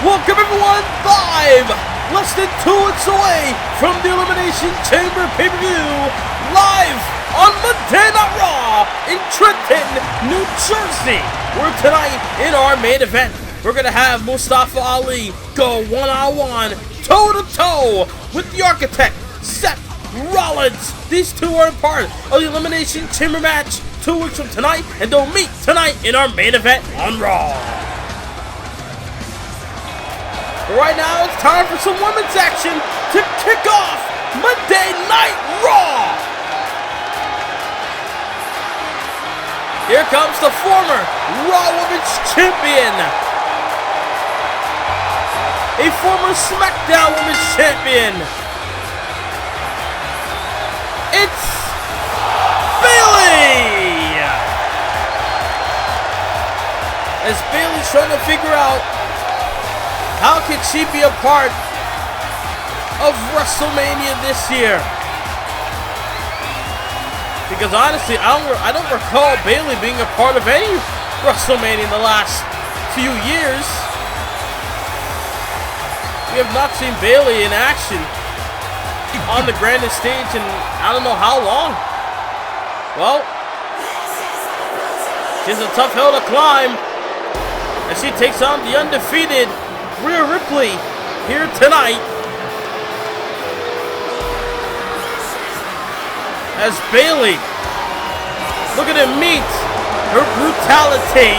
Welcome everyone live, less than 2 weeks away from the Elimination Chamber pay-per-view, live on Monday Night Raw in Trenton, New Jersey. Where tonight in our main event, we're gonna have Mustafa Ali go one-on-one, toe-to-toe with the Architect, Seth Rollins. These two are a part of the Elimination Chamber match 2 weeks from tonight, and they'll meet tonight in our main event on Raw. But right now, it's time for some women's action to kick off Monday Night Raw. Here comes the former Raw Women's Champion, a former SmackDown Women's Champion. It's Bayley! As Bayley's trying to figure out how can she be a part of WrestleMania this year? Because honestly, I don't recall Bayley being a part of any WrestleMania in the last few years. We have not seen Bayley in action on the grandest stage in I don't know how long. Well, she's a tough hill to climb as she takes on the undefeated Ripley here tonight. As Bayley, look at him meet her brutality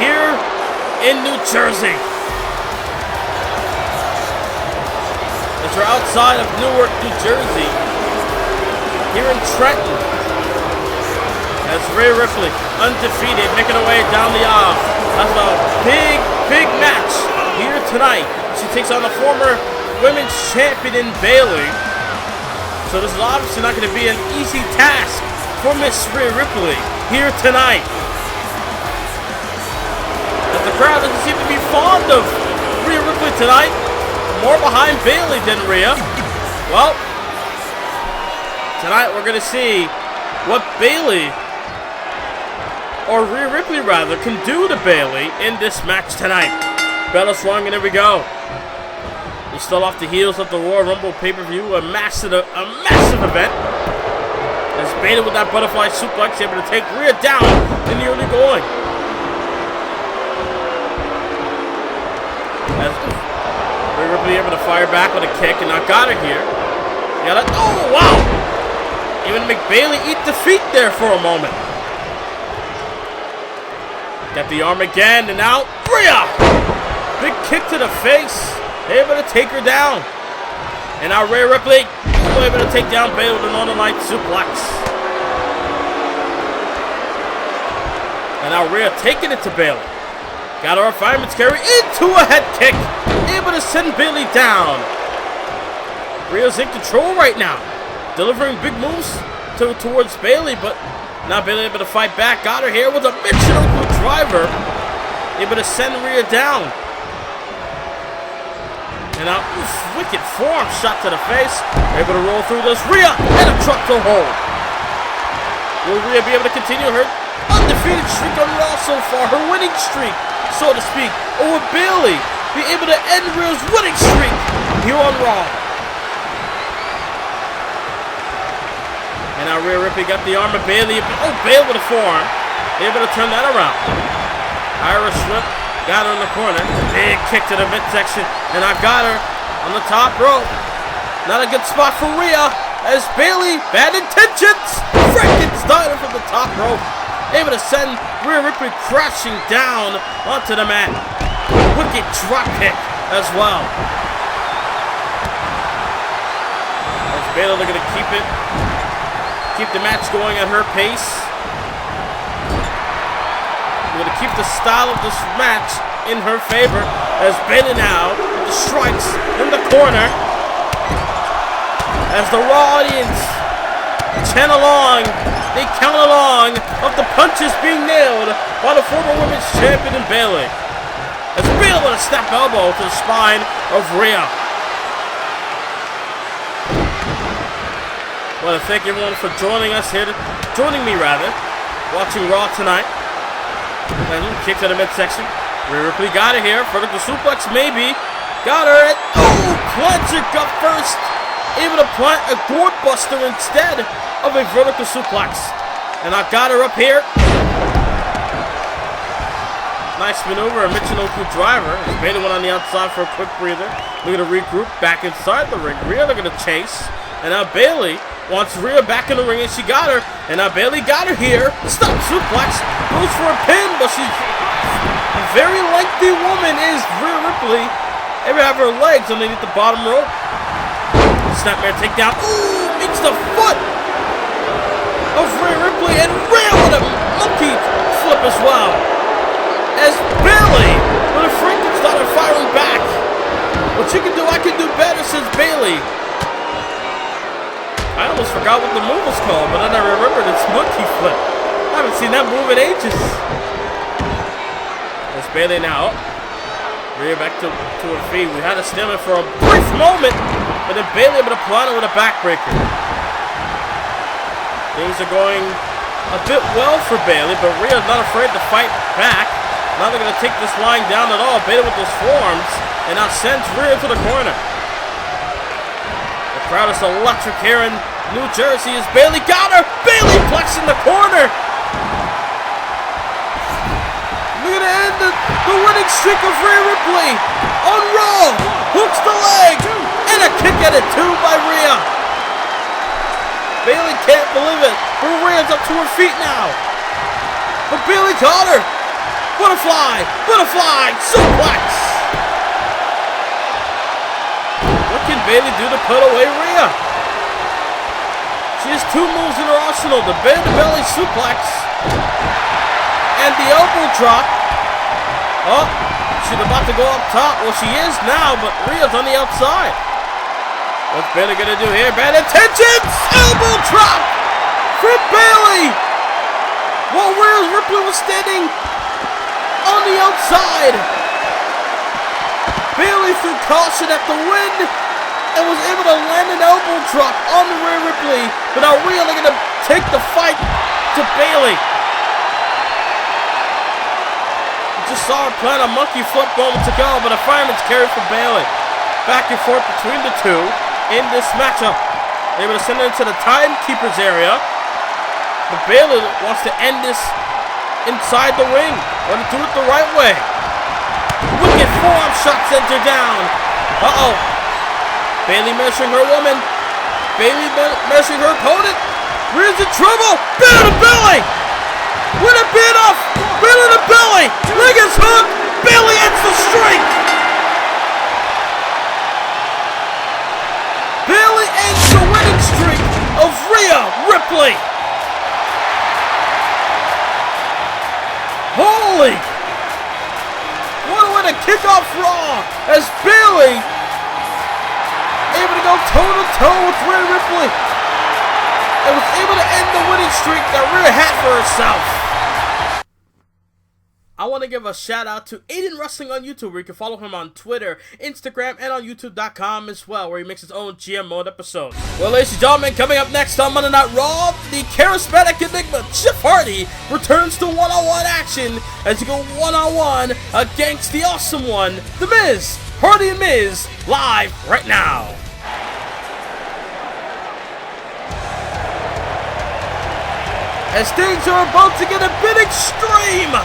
here in New Jersey. As we're outside of Newark, New Jersey, here in Trenton, as Ripley, undefeated, making her way down the aisle. That's a big match here tonight. She takes on the former women's champion in Bayley. So this is obviously not going to be an easy task for Miss Ripley here tonight. As the crowd doesn't seem to be fond of Rhea Ripley tonight. More behind Bayley than Rhea. Well, tonight we're going to see what Bayley, or Rhea Ripley rather, can do to Bayley in this match tonight. Bell is swung and here we go. We're still off the heels of the Royal Rumble pay-per-view, a massive event. As Bayley with that butterfly suplex able to take Rhea down in the early going. As Rhea Ripley able to fire back with a kick, and I got her here. Oh wow! Even make Bayley eat defeat there for a moment. Got the arm again, and now Rhea! Big kick to the face. Able to take her down. And now Rhea Ripley able to take down Bayley with a Northern Light suplex. And now Rhea taking it to Bayley. Got her fireman's carry into a head kick. Able to send Bayley down. Rhea's in control right now. Delivering big moves towards Bayley, but now Bayley able to fight back. Got her here with a mid-shoulder driver. Able to send Rhea down. And now, wicked forearm shot to the face. Able to roll through this. Rhea and a truck to hold. Will Rhea be able to continue her undefeated streak on Raw so far? Her winning streak, so to speak. Or will Bayley be able to end Rhea's winning streak here on Raw? And now Rhea Ripley got the arm of Bayley. Oh, Bayley with a forearm. Able to turn that around. Irish whip. Got her in the corner. Big kick to the midsection. And I got her on the top rope. Not a good spot for Rhea. As Bayley, bad intentions. Frankenstein from the top rope. Able to send Rhea Ripley crashing down onto the mat. Wicked drop kick as well. As Bayley looking to keep the match going at her pace. We're going to keep the style of this match in her favor as Bayley now strikes in the corner as the Raw audience chant along, they count along of the punches being nailed by the former women's champion in Bayley. As Bayley with a snap elbow to the spine of Rhea. I want to thank everyone for joining me watching Raw tonight. And kick to the midsection. Ripley got it here. Vertical suplex, maybe. Got her. Oh, plants her gut first. Able to plant a gourd buster instead of a vertical suplex. And I got her up here. Nice maneuver, a Michinoku driver. As Bayley went on the outside for a quick breather. Looking to regroup back inside the ring. Rhea looking to chase. And now Bayley wants Rhea back in the ring, and she got her. And now Bayley got her here. Stop suplex. Goes for a pin, but she's a very lengthy woman is Rhea Ripley. Able to have her legs underneath the bottom rope. Snapmare takedown. Ooh, meets the foot of Rhea Ripley. And Rhea with a monkey flip as well. As Bayley with a Frankenstein firing back. What you can do, I can do better, says Bayley. I almost forgot what the move was called, but then I remembered it's monkey flip. I haven't seen that move in ages. As Bayley now. Rhea back to her feet. We had a stalemate for a brief moment, but then Bayley able to apply it with a backbreaker. Things are going a bit well for Bayley, but Rhea's not afraid to fight back. Now they're going to take this line down at all. Bayley with those forearms, and now sends Rhea to the corner. The crowd is electric here in New Jersey as Bayley got her. Bayley plex in the corner. We're going to end the winning streak of Rhea Ripley on Raw. Hooks the leg, and a kick at it too by Rhea. Bayley can't believe it, but Rhea's up to her feet now. But Bayley caught her. Butterfly! Butterfly! Suplex! What can Bayley do to put away Rhea? She has two moves in her arsenal. The belly suplex and the elbow drop. Oh, she's about to go up top. Well, she is now, but Rhea's on the outside. What's Bayley going to do here? Bad intentions! Elbow drop for Bayley! While Rhea Ripley was standing on the outside. Bayley threw caution at the wind and was able to land an elbow drop on Rhea Ripley. But now Rhea looking to take the fight to Bayley. We just saw her plant a monkey flip moments ago, but a fireman's carry for Bayley. Back and forth between the two in this matchup. They're able to send it into the timekeeper's area. But Bayley wants to end this inside the ring. Want to do it the right way. Wicked forearm shot sends her down. Uh-oh. Bayley measuring her woman. Bayley measuring her opponent. Rhea's in trouble. Bayley to belly. With a bit off. Bayley to belly. Leg is hooked. Bayley ends the streak. Bayley ends the winning streak of Rhea Ripley. Holy! What a way to kick off Raw as Bayley able to go toe-to-toe with Rhea Ripley and was able to end the winning streak that Rhea had for herself. I want to give a shout out to Aiden Wrestling on YouTube, where you can follow him on Twitter, Instagram, and on YouTube.com as well, where he makes his own GM mode episodes. Well, ladies and gentlemen, coming up next on Monday Night Raw, the charismatic enigma Jeff Hardy returns to one-on-one action as he go one-on-one against the awesome one, The Miz. Hardy and Miz, live right now. As things are about to get a bit extreme,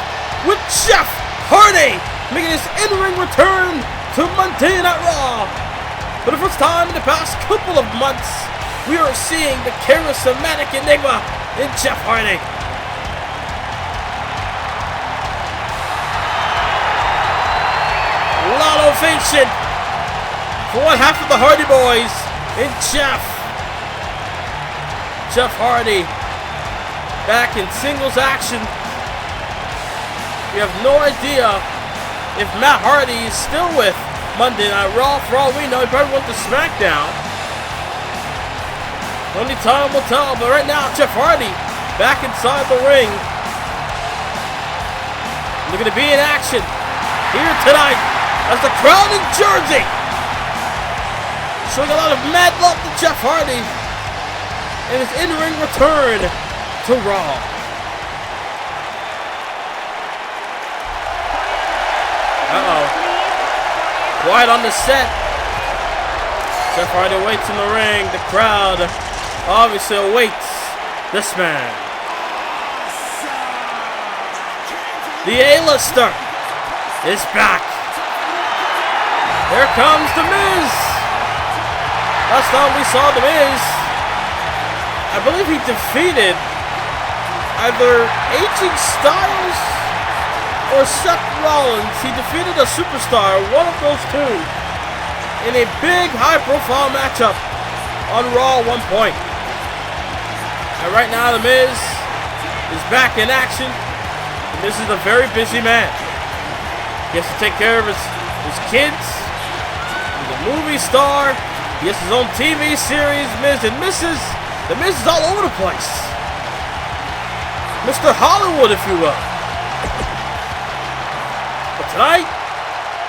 with Jeff Hardy making his in-ring return to Monday Night Raw. For the first time in the past couple of months, we are seeing the charismatic enigma in Jeff Hardy. A lot of ovation for one half of the Hardy Boys in Jeff. Jeff Hardy back in singles action. We have no idea if Matt Hardy is still with Monday Night Raw. For all we know, he probably went to SmackDown. Only time will tell, but right now, Jeff Hardy back inside the ring. Looking to be in action here tonight as the crowd in Jersey showing a lot of mad love to Jeff Hardy and his in-ring return to Raw. Uh-oh. Quiet on the set. Jeff Hardy waits in the ring. The crowd obviously awaits this man. The A-lister is back. Here comes The Miz. Last time we saw The Miz, I believe he defeated either AJ Styles or Seth Rollins. He defeated a superstar, one of those two, in a big high-profile matchup on Raw at one point. And right now, The Miz is back in action. And this is a very busy man. He has to take care of his kids. He's a movie star. He has his own TV series, Miz and Mrs. The Miz is all over the place. Mr. Hollywood, if you will. But tonight,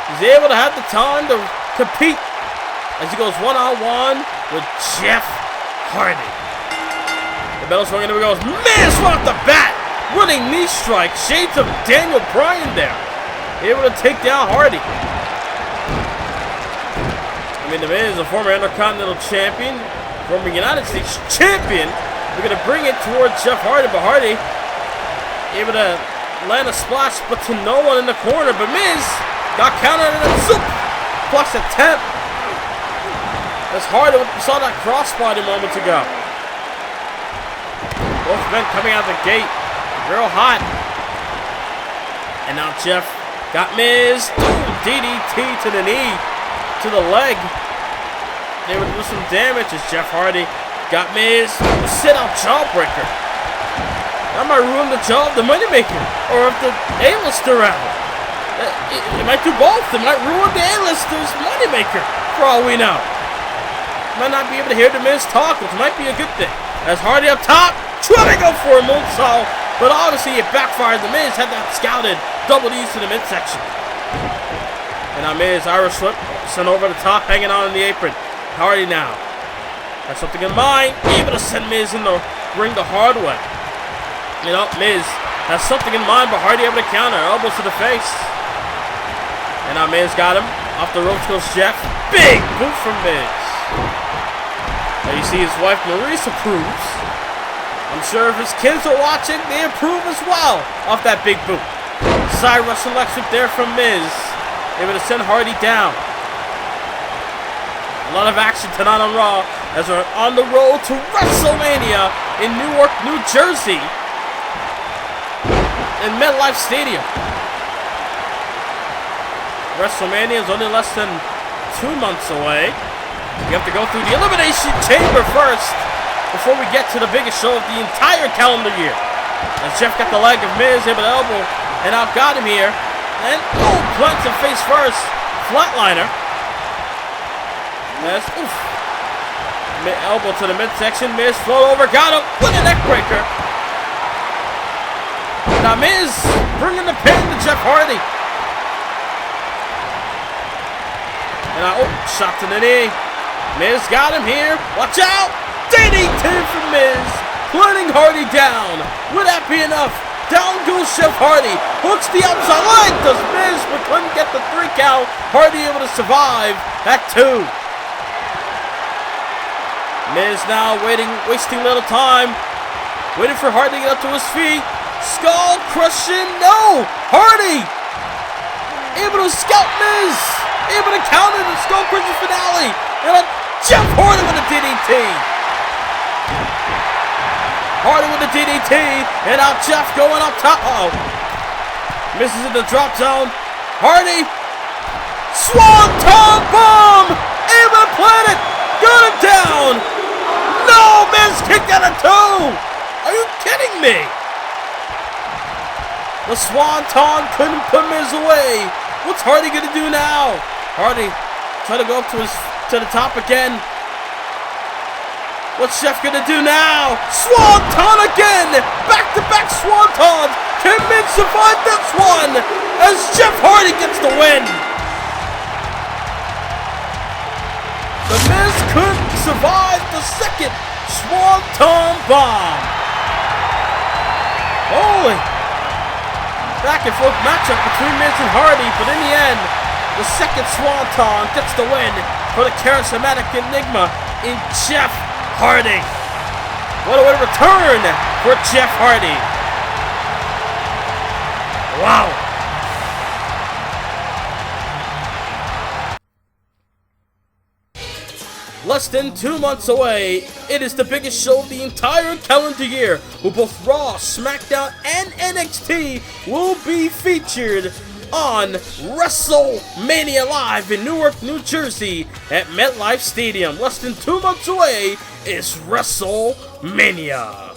he's able to have the time to compete as he goes one-on-one with Jeff Hardy. The bell swinging, here he goes. Miz right off the bat. Running knee strike. Shades of Daniel Bryan there. Able to take down Hardy. The Miz is a former Intercontinental Champion, former United States Champion. We're going to bring it towards Jeff Hardy, but Hardy able to land a splash, but to no one in the corner. But Miz got countered in a suplex attempt. That's Hardy. We saw that crossbody moments ago. Both men coming out the gate, real hot. And now Jeff got Miz. DDT to the knee, to the leg. They would do some damage as Jeff Hardy got Miz. Sit-out jawbreaker. That might ruin the job, the moneymaker, or if the A-lister rather. It might do both. It might ruin the A-lister's moneymaker, for all we know. Might not be able to hear the Miz talk, which might be a good thing. As Hardy up top, trying to go for a moonsault, but obviously it backfired. The Miz had that scouted double D's to the midsection. And now Miz, Irish whip, sent over the top, hanging on in the apron. Hardy now has something in mind, able to send Miz in the ring the hard way. You know, Miz has something in mind, but Hardy able to counter, elbows to the face. And now Miz got him, off the ropes goes Jeff. Big boot from Miz. Now you see his wife Maurice approves. I'm sure if his kids are watching, they approve as well off that big boot. Side Russian leg sweep there from Miz. Able to send Hardy down. A lot of action tonight on Raw as we're on the road to WrestleMania in Newark, New Jersey, in MetLife Stadium. WrestleMania is only less than 2 months away. We have to go through the Elimination Chamber first before we get to the biggest show of the entire calendar year. As Jeff got the leg of Miz, able to elbow, and out got him here. And plants him face first, flatliner. Yes, oof. Elbow to the midsection. Miz float over, got him with a neck breaker. Now Miz bringing the pin to Jeff Hardy. And now, shot to the knee. Miz got him here. Watch out! DDT from Miz, putting Hardy down. Would that be enough? Down goes Jeff Hardy. Hooks the outside leg. Does Miz, but couldn't get the 3 count. Hardy able to survive that 2. Miz now waiting, wasting little time. Waiting for Hardy to get up to his feet. Skull crushing. No! Hardy able to scout Miz. Able to counter the skull crushing finale. And Jeff Hardy with a DDT. Hardy with the DDT. And now Jeff going up top. Misses in the drop zone. Hardy. Swanton bomb. Able to plant it. Got him down. No, Miz kicked out of 2. Are you kidding me? The Swanton couldn't put Miz away. What's Hardy gonna do now? Hardy trying to go up to the top again. What's Jeff gonna do now? Swanton again! Back-to-back Swantons! Can Miz survive this one? As Jeff Hardy gets the win! The Miz couldn't survive the second Swanton bomb. Holy! back and forth matchup between Miz and Hardy, but in the end, the second Swanton gets the win for the charismatic enigma in Jeff Hardy. What a way to return for Jeff Hardy. Wow. Less than 2 months away, it is the biggest show of the entire calendar year, where both Raw, SmackDown, and NXT will be featured on WrestleMania Live in Newark, New Jersey at MetLife Stadium. Less than 2 months away is WrestleMania.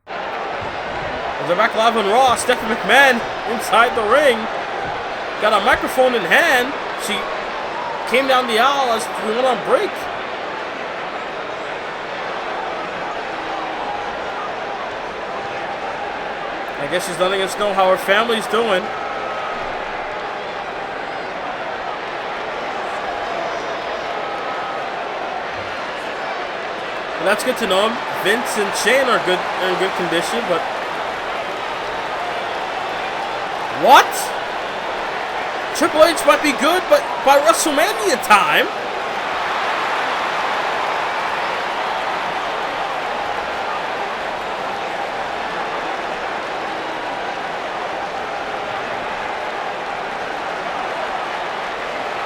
They're back live on Raw. Stephanie McMahon inside the ring. Got a microphone in hand. She came down the aisle as we went on break. I guess she's letting us know how her family's doing. And that's good to know. Vince and Shane are in good condition, but what? Triple H might be good, but by WrestleMania time,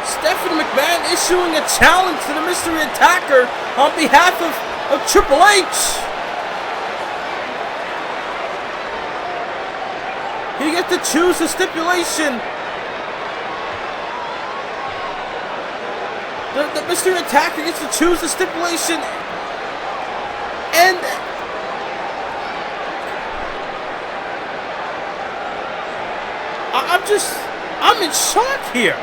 Stephanie McMahon issuing a challenge to the mystery attacker on behalf of Triple H. He gets to choose the stipulation. The mystery attacker gets to choose the stipulation, and I'm in shock here.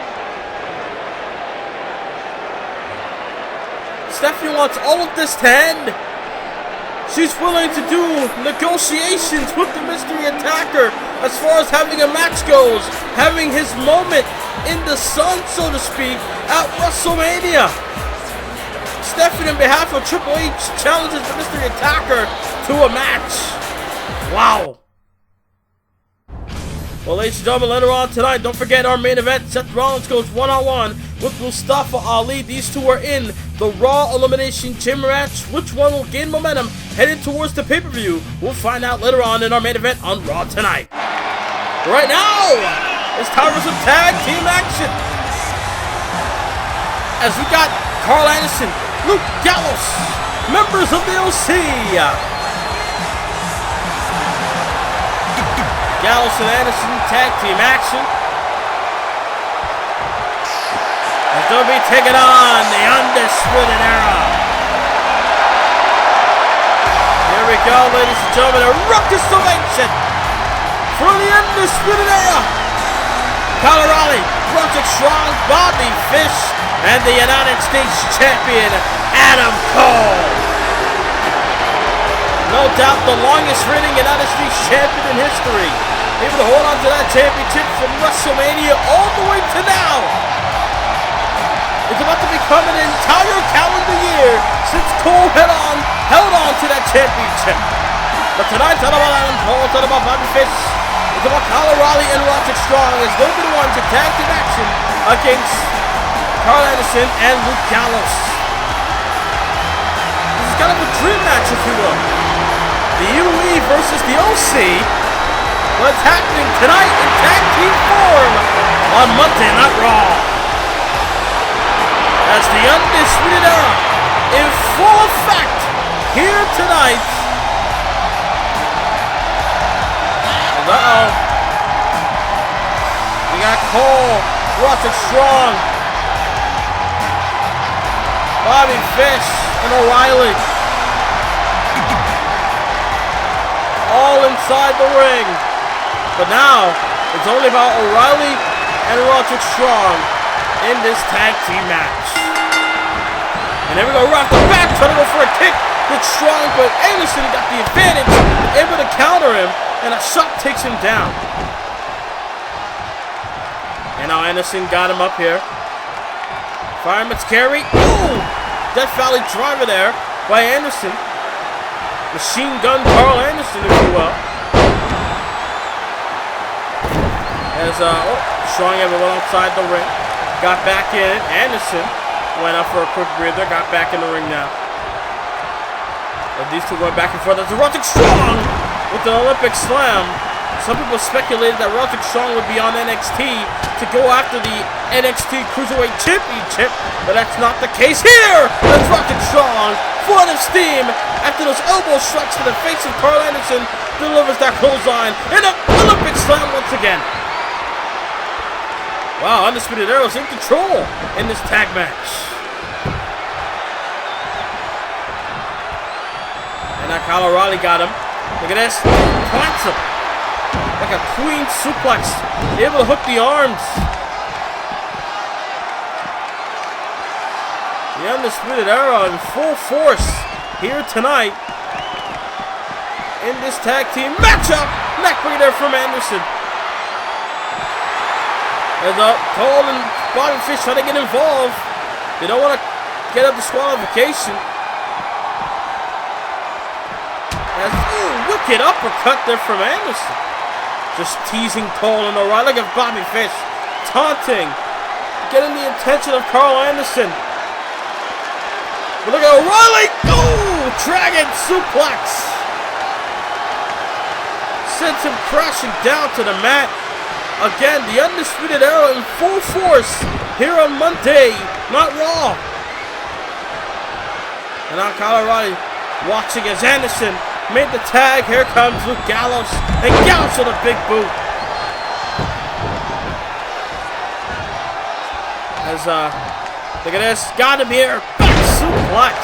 Stephanie wants all of this to end. She's willing to do negotiations with the mystery attacker as far as having a match goes, having his moment in the sun, so to speak, at WrestleMania. Stephanie, on behalf of Triple H, challenges the mystery attacker to a match. Wow. Well, ladies and gentlemen, later on tonight, don't forget our main event. Seth Rollins goes one-on-one with Mustafa Ali. These two are in the Raw Elimination Chamber match. Which one will gain momentum headed towards the pay-per-view? We'll find out later on in our main event on Raw tonight. Right now, it's time for some tag team action. As we got Karl Anderson, Luke Gallows, members of the OC. Gallows and Anderson tag team action. As they'll be taking on the Undisputed Era. Here we go, ladies and gentlemen, a ruckus ovation for the Undisputed Era. Kyle O'Reilly, Roderick Strong, Bobby Fish, and the United States Champion, Adam Cole. No doubt the longest reigning United States Champion in history. Able to hold on to that championship from WrestleMania all the way to now. It's about to become an entire calendar year since Cole held on to that championship. But tonight's not about Adam Cole, it's not about Bobby Fish. It's about Kyle O'Reilly and Roderick Strong as they'll be the ones in tag team action against Karl Anderson and Luke Gallows. This is kind of a dream match, if you will. The UE versus the OC. What's happening tonight in tag team form on Monday Night Raw. As the Undisputed Era in full effect here tonight. Uh-oh. We got Cole, Roderick Strong, Bobby Fish, and O'Reilly. All inside the ring. But now, it's only about O'Reilly and Roderick Strong in this tag team match. And there we go, right off the back, trying to go for a kick. It's Strong, but Anderson got the advantage, able to counter him, and a shot takes him down. And now Anderson got him up here. Fireman's carry. Ooh! Death Valley driver there by Anderson. Machine Gun Karl Anderson, if you will. As, showing everyone outside the ring. Got back in. Anderson went up for a quick breather. Got back in the ring now. And these two going back and forth. That's Roderick Strong with the Olympic Slam. Some people speculated that Roderick Strong would be on NXT to go after the NXT Cruiserweight Championship, but that's not the case here. That's Roderick Strong, full of steam after those elbow strikes to the face of Karl Anderson, delivers that clothesline and an Olympic Slam once again. Wow, Undisputed Era's in control in this tag match. And now Kyle O'Reilly got him. Look at this. Plants him. Like a queen suplex. Able to hook the arms. The Undisputed Era in full force here tonight in this tag team matchup. Neckbreaker from Anderson. As Cole and Bobby Fish trying to get involved. They don't want to get up disqualification. As, wicked uppercut there from Anderson. Just teasing Cole and O'Reilly. Look at Bobby Fish taunting, getting the attention of Karl Anderson. But look at O'Reilly. Dragon suplex. Sends him crashing down to the mat. Again, the Undisputed Era in full force here on Monday, not Raw. And now Kyle O'Reilly watching as Anderson made the tag. Here comes Luke Gallows. And Gallows with a big boot. As, look at this. Got him here. Back suplex.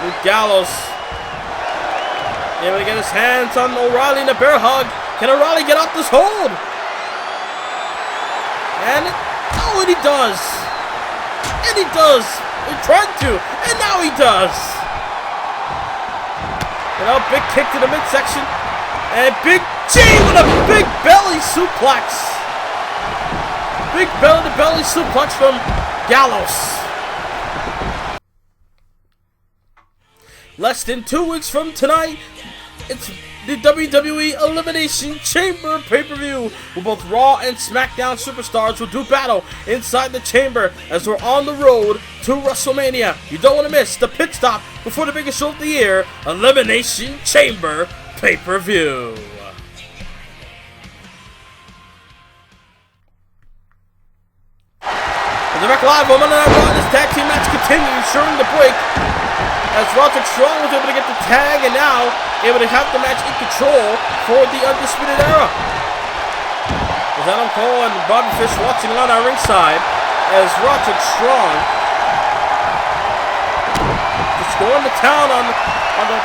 Luke Gallows able to get his hands on O'Reilly in a bear hug. Can O'Reilly get off this hold? And, and he does. And he does. He tried to. And now he does. You know, big kick to the midsection. And Big G with a big belly suplex. Big belly to belly suplex from Gallows. Less than 2 weeks from tonight, it's the WWE Elimination Chamber pay-per-view, where both Raw and SmackDown superstars will do battle inside the chamber as we're on the road to WrestleMania. You don't want to miss the pit stop before the biggest show of the year, Elimination Chamber pay-per-view. The Direct Live on Monday Night Raw, this tag team match continues during the break as Roderick Strong was able to get the tag and now able to have the match in control for the Undisputed Era. As Adam Cole and Bobby Fish watching on our ringside as Roderick Strong just going to town on the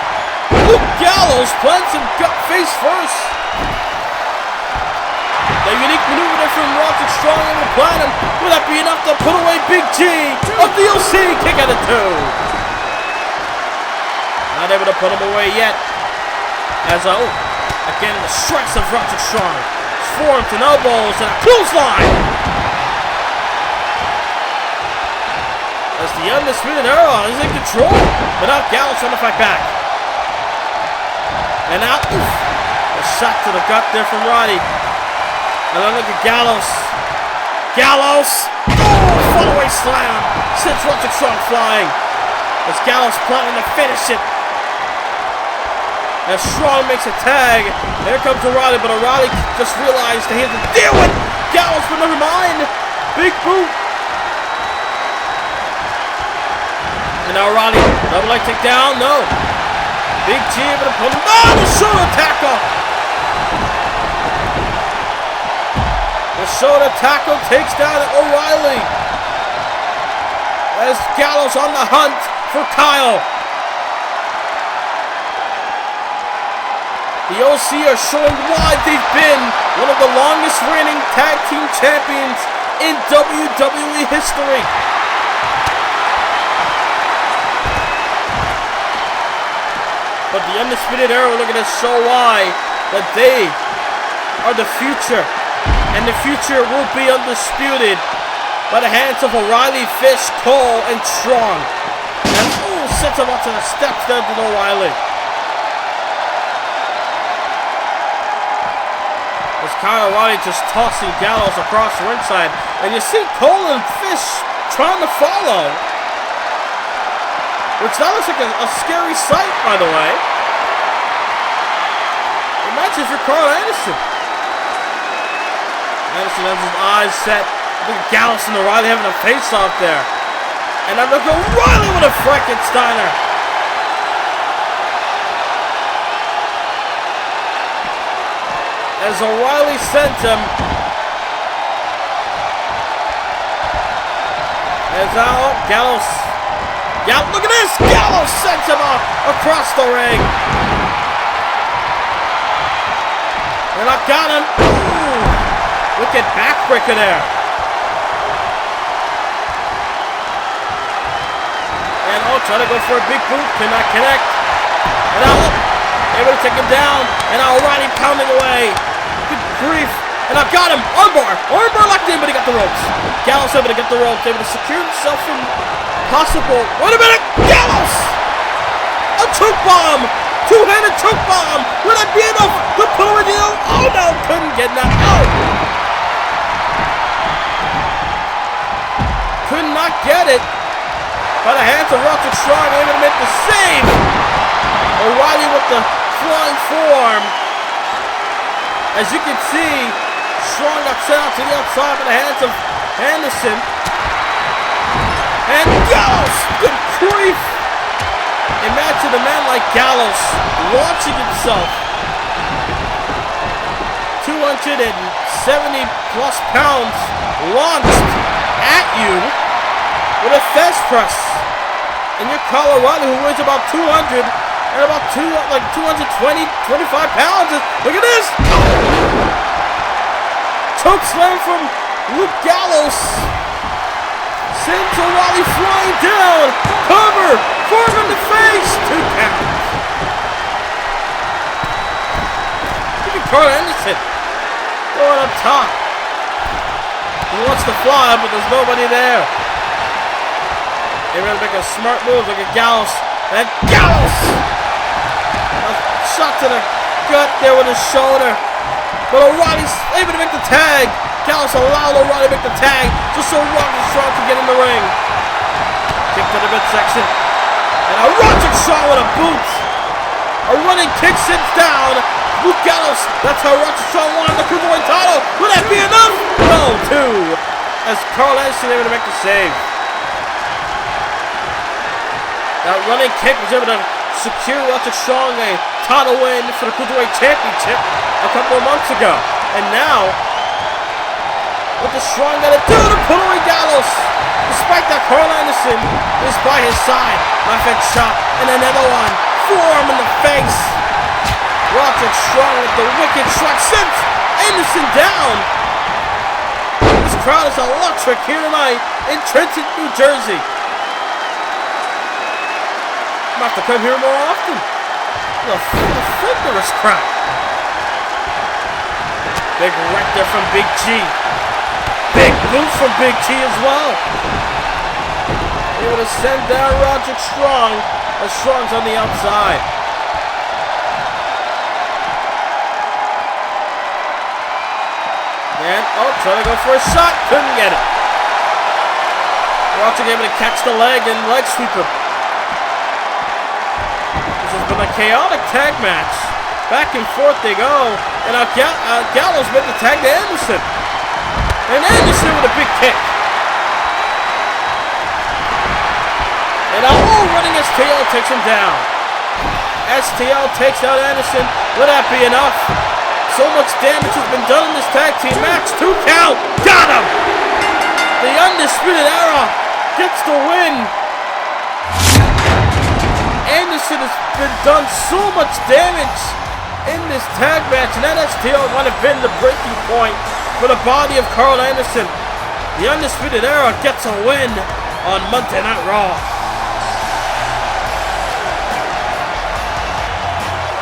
Luke Gallows, plants him gut face first. The unique maneuver there from Roderick Strong able to plant him. Will that be enough to put away Big G of the OC? Kick out of 2. Not able to put him away yet. As, again, the strikes of Roderick Strong. Forearms and elbows and a clothesline. As the Undisputed Era is in control. But now Gallows trying to fight back. And now, a shot to the gut there from Roddy. And then look at Gallows. Gallows. Fallaway slam. Sends Roderick Strong flying. As Gallows planning to finish it. As Strong makes a tag, there comes O'Reilly, but O'Reilly just realized that he has to deal with Gallows, but never mind. Big boot. And now O'Reilly, double leg takedown, no. Big G able to pull him. Oh, the shoulder tackle. The shoulder tackle takes down O'Reilly. As Gallows on the hunt for Kyle. The OC are showing why they've been one of the longest reigning tag team champions in WWE history. But the Undisputed Era, we're looking to show why that they are the future. And the future will be undisputed by the hands of O'Reilly, Fish, Cole, and Strong. And sets him up to the steps down to O'Reilly. As Kyle O'Reilly just tossing Gallows across the ringside. And you see Cole and Fish trying to follow. Which that looks like a scary sight, by the way. Imagine if you're Karl Anderson. Anderson has his eyes set. Look at Gallows and O'Reilly having a face-off there. And I'm looking at O'Reilly with a Frankensteiner. As O'Reilly sent him. As out, Gallows. Look at this! Gallows sent him up across the ring. And I got him. Ooh, look at backbreaker there. And trying to go for a big boot. Cannot connect. And able to take him down. And O'Reilly pounding away. Good grief. And I got him. Armbar. Armbar locked in, but he got the ropes. Gallows able to get the ropes. Able to secure himself from possible. Wait a minute. Gallows. A choke bomb. Two-handed choke bomb. Would that be enough to pull away the out? Oh no. Couldn't get that out. Could not get it. By the hands of Roderick Strong. Able to make the save. O'Reilly with the flying forearm. As you can see, Strong got sent out to the outside by the hands of Anderson. And Gallows! Good grief! Imagine a man like Gallows launching himself 270 plus pounds launched at you with a fast press. And you're Karl O'Reilly, who weighs about 200 and about 220, 25 pounds. Look at this! Choke slam from Luke Gallows. Sends O'Reilly flying down. Cover. Form in the face. 2 count. Look at Karl Anderson going up top. He wants to fly, but there's nobody there. They're going to make a smart move. Look at Gallows. And Gallows! A shot to the gut there with his shoulder. But O'Reilly's able to make the tag. Gallows allowed O'Reilly to make the tag just so Roderick Strong could get in the ring. Kick to the midsection. And a Roderick Strong with a boot. A running kick sits down. Luke Gallows. That's how Roderick Strong won the Cruiserweight title. Would that be enough? No, 2. As Karl Anderson able to make the save. That running kick was able to secure Roderick Strong a title win for the Cruiserweight Championship a couple of months ago. And now, what the Strong got to do to pull away Gallows? Despite that, Karl Anderson is by his side. Left hand shot, and another one. Forearm in the face. Roderick Strong with the wicked strike sends Anderson down. This crowd is electric here tonight in Trenton, New Jersey. I'm going to have to come here more often. A thunderous crowd. Big right there from Big G. Big boot from Big G as well. Able to send down Roderick Strong. As Strong's on the outside. And, trying to go for a shot. Couldn't get it. Roderick able to catch the leg and leg sweep him. This has been a chaotic tag match. Back and forth they go. And Gallows made the tag to Anderson. And Anderson with a big kick. And running STL takes him down. STL takes out Anderson. Will that be enough? So much damage has been done in this tag team match. 2 count. Got him! The Undisputed Era gets the win. Anderson has been done so much damage in this tag match, and that STL might have been the breaking point for the body of Karl Anderson. The Undisputed Era gets a win on Monday Night Raw.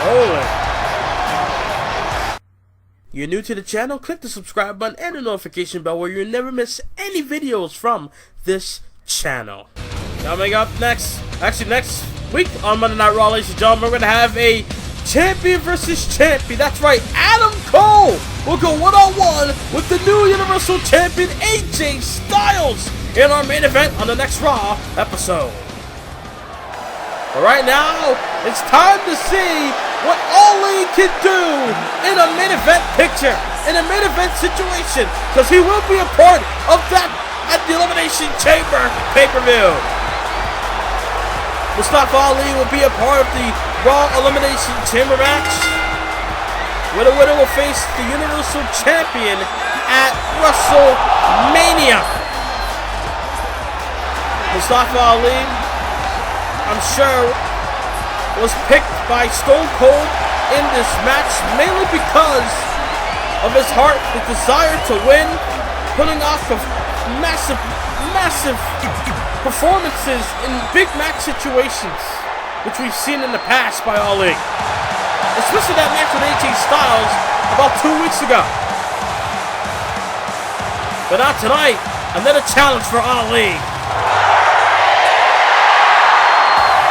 Holy. You're new to the channel? Click the subscribe button and the notification bell where you'll never miss any videos from this channel. Coming up next, actually next week on Monday Night Raw, ladies and gentlemen, we're going to have a champion versus champion. That's right, Adam Cole will go one-on-one with the new Universal Champion AJ Styles in our main event on the next Raw episode. But right now, it's time to see what Ali can do in a main event picture, in a main event situation, because he will be a part of that at the Elimination Chamber pay-per-view. Mustafa Ali will be a part of the Raw Elimination Chamber match, where the winner will face the Universal Champion at WrestleMania. Mustafa Ali, I'm sure, was picked by Stone Cold in this match mainly because of his heart, his desire to win, putting off of massive performances in big match situations, which we've seen in the past by Ali. Especially that match with AJ Styles about 2 weeks ago. But not tonight, another challenge for Ali,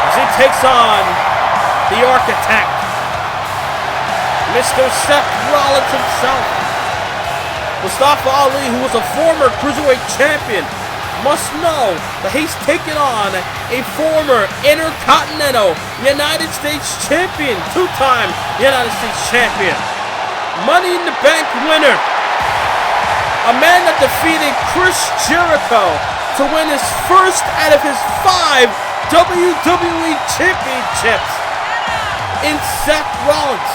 as he takes on the Architect, Mr. Seth Rollins himself. Mustafa Ali, who was a former Cruiserweight champion, must know that he's taken on a former Intercontinental United States champion, two-time United States champion, Money in the Bank winner, a man that defeated Chris Jericho to win his first out of his 5 WWE championships in Seth Rollins.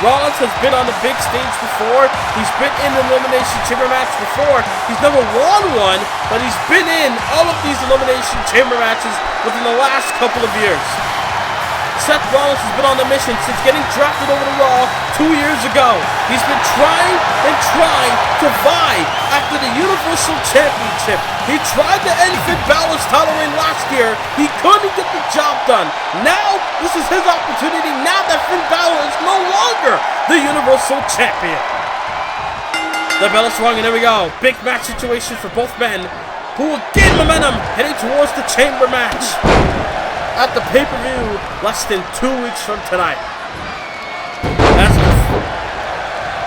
Rollins has been on the big stage before. He's been in the Elimination Chamber match before. He's never won one, but he's been in all of these Elimination Chamber matches within the last couple of years. Seth Rollins has been on the mission since getting drafted over to Raw 2 years ago. He's been trying and trying to vie after the Universal Championship. He tried to end Finn Balor's title reign last year. He couldn't get the job done. Now, this is his opportunity now that Finn Balor is no longer the Universal Champion. The bell is swung, and there we go. Big match situation for both men, who will gain momentum heading towards the Chamber match at the pay-per-view less than 2 weeks from tonight. That's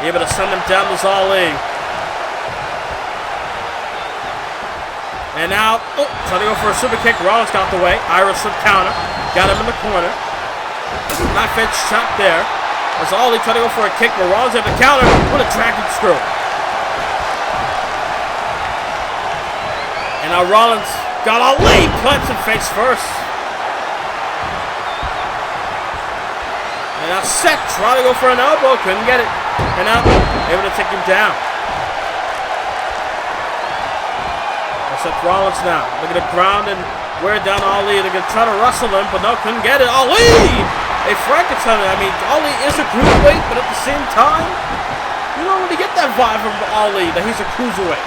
able to send him down to Ali. And now, trying to go for a super kick. Rollins got the way. Irish slip counter. Got him in the corner. Knife edge shot there. As Ali trying to go for a kick, but Rollins had the counter with a dragon screw. And now Rollins got Ali plants him face first. And now Seth trying to go for an elbow, couldn't get it. And now able to take him down. And Seth Rollins now looking to ground and wear down Ali. They're going to try to wrestle him, but no, couldn't get it. Ali! A Frankenstein. I mean, Ali is a cruiserweight, but at the same time, you don't really get that vibe from Ali that he's a cruiserweight.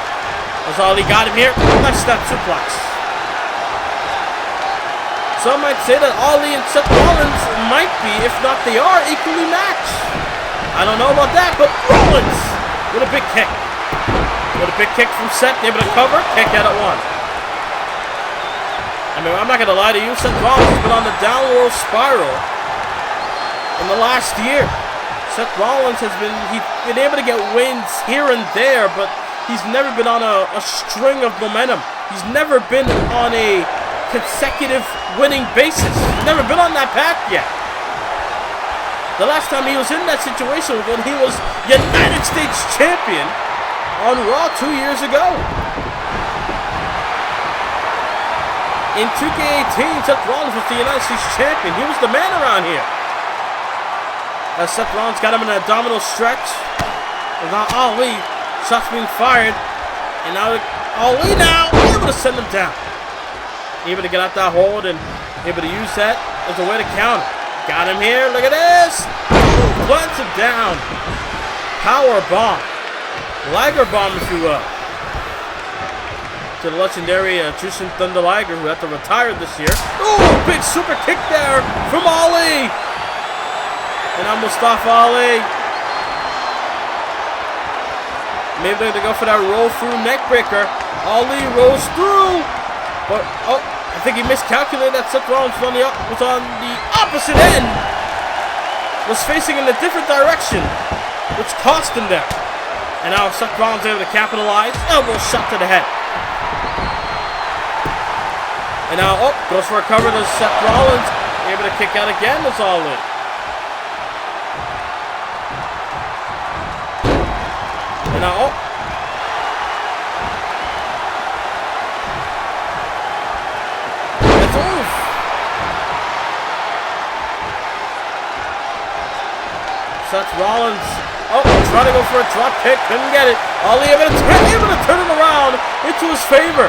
As Ali got him here, nice step suplex. Some might say that Ali and Seth Rollins might be, if not they are, equally matched. I don't know about that, but Rollins with a big kick. With a big kick from Seth, able to cover, kick out at one. I mean, I'm not going to lie to you, Seth Rollins has been on the downward spiral in the last year. Seth Rollins has been, he's been able to get wins here and there, but he's never been on a string of momentum. He's never been on a consecutive winning basis. He's never been on that path yet. The last time he was in that situation was when he was United States Champion on Raw 2 years ago. In 2K18, Seth Rollins was the United States Champion. He was the man around here. As Seth Rollins got him in an abdominal stretch. And now Ali, shots being fired. And now Ali now able to send him down. Able to get out that hold and able to use that as a way to counter. Got him here. Look at this. Plants him down. Power bomb. Liger bomb, if you will. To the legendary Jushin Thunder Liger, who had to retire this year. Oh, big super kick there from Ali. And now Mustafa Ali. Maybe they're going to go for that roll through neck breaker. Ali rolls through. But, I think he miscalculated that Seth Rollins was on the opposite end. Was facing in a different direction, which cost him that. And now Seth Rollins able to capitalize. Elbow shot to the head. And now, goes for a cover to Seth Rollins. Able to kick out again. That's all in. And now, it's off. Seth Rollins, trying to go for a drop kick, couldn't get it. Ali able to turn it around into his favor.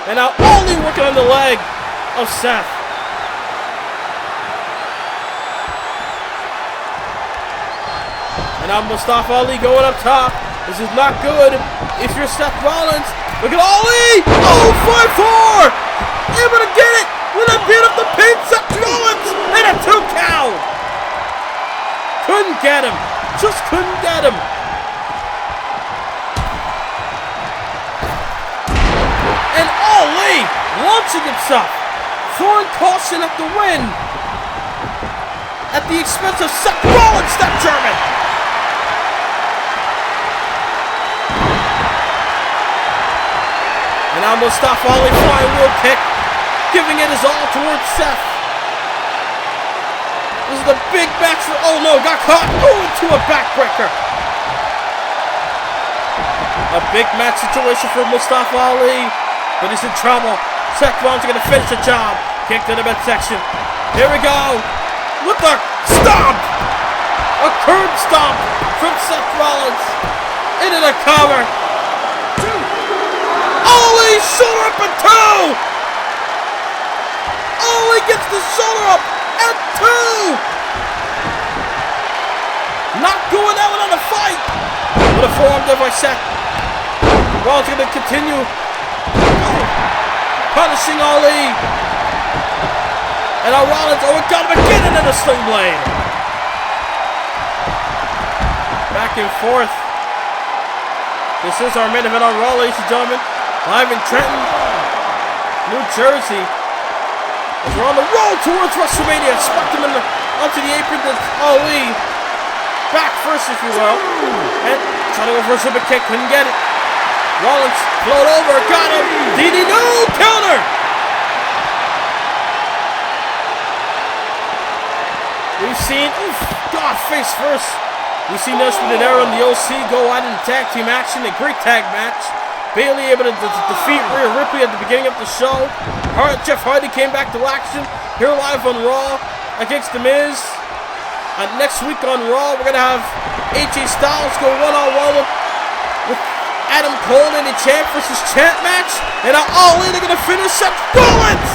And now only working on the leg of Seth. And now Mustafa Ali going up top. This is not good if you're Seth Rollins. Look at Ali! Oh, 5-4! Able to get it! With a beat up the pin, Seth Rollins! And a 2 count! Couldn't get him. Just couldn't get him. And Ali launching himself. Throwing caution at the win. At the expense of Seth Rollins, that German. And now Mustafa Ali flying wheel kick. Giving it his all towards Seth. This is the big match for... Oh no, got caught. Into a backbreaker. A big match situation for Mustafa Ali. But he's in trouble. Seth Rollins is going to finish the job. Kick to the midsection. Here we go. With the stomp. A curb stomp from Seth Rollins. Into the cover. Ali shoulder up at 2. Ali gets the shoulder up at 2. Not going out on a fight. With a forearm there by Seth. Rollins going to continue punishing Ali. And now Rollins, got him again into the sling blade. Back and forth. This is our main event on Raw, ladies and gentlemen. Live in Trenton, New Jersey. As we're on the road towards WrestleMania. Sparked him onto the apron. That's Ali. Back first, if you will. And trying to go for a super kick. Couldn't get it. Rollins float over, got him. DD, no counter. We've seen, face first. We've seen us with an arrow in the OC go out in tag team action, a great tag match. Bayley able to defeat Rhea Ripley at the beginning of the show. Jeff Hardy came back to action here live on Raw against The Miz. Next week on Raw, we're gonna have AJ Styles go one-on-one with Adam Cole in a champ versus champ match. And now Ali, they're going to finish Seth Rollins.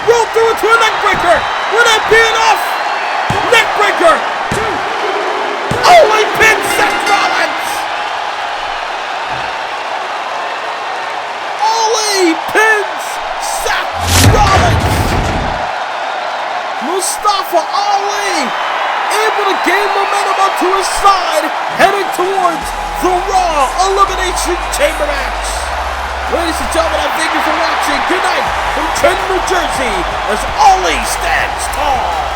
Roll through into a neckbreaker. Will that be enough? Neckbreaker. Ali pins Seth Rollins. Ali pins Seth Rollins. Mustafa Ali able to gain momentum onto his side, heading towards the Raw Elimination Chamber match. Ladies and gentlemen, I thank you for watching. Good night from Trenton, New Jersey, as Ali stands tall.